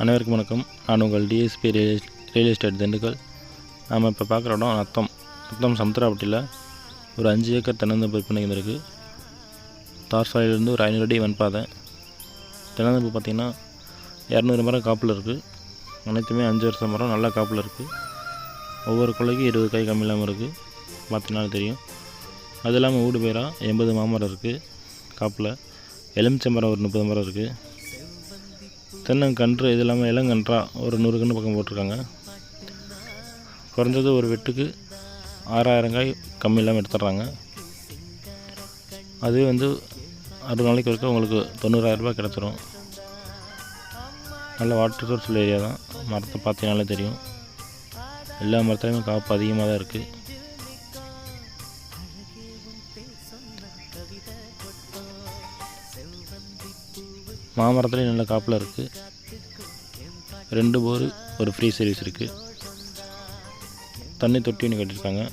அனைவருக்கும் வணக்கம். நான் உங்கள் டிஎஸ்பி ரியல் எஸ்டேட் திண்டுக்கல். நாம் இப்போ பார்க்குற இடம் நத்தம் சமுத்திராப்பட்டியில் ஒரு 5 ஏக்கர் தென்னந்தோப்பு விற்பனைக்கு இருக்குது. தார் சாலையிலேருந்து ஒரு 500 அடி வன்பாதை. தென்னந்தோப்பு பார்த்திங்கன்னா 200 மரம் காப்பில் இருக்குது. அனைத்துமே 5 வருஷம் மரம் நல்லா காப்பில் இருக்குது. ஒவ்வொரு கொள்ளைக்கும் 20 காய் கம்மி இல்லாமல் இருக்குது. பார்த்தீங்கன்னாலும் தெரியும். அது இல்லாமல் ஊடு பேரா 80 மாமரம் இருக்குது காப்பில். எலுமிச்சை மரம் ஒரு 30 மரம் இருக்குது. தென்னங்கன்று இது இல்லாமல் இளங்கன்றா ஒரு 100 கன்று பக்கம் போட்டிருக்காங்க. குறைஞ்சது ஒரு வெட்டுக்கு 6000 காய் கம்மி இல்லாமல் எடுத்துடுறாங்க. அதுவே 6 நாளைக்கு வரைக்கும் உங்களுக்கு 90,000 ரூபாய் கிடச்சிரும். நல்ல வாட்டர் சோர்ஸ் உள்ள ஏரியா தான். மரத்தை பார்த்தீங்கனாலே தெரியும். எல்லா மரத்துலையுமே காப்பு அதிகமாக தான் இருக்குது. மாமரத்துலேயும் நல்ல காப்பில் இருக்குது. 2 போர் ஒரு ஃப்ரீ சர்வீஸ் இருக்குது. தண்ணி தொட்டி ஒன்று கட்டியிருக்காங்க.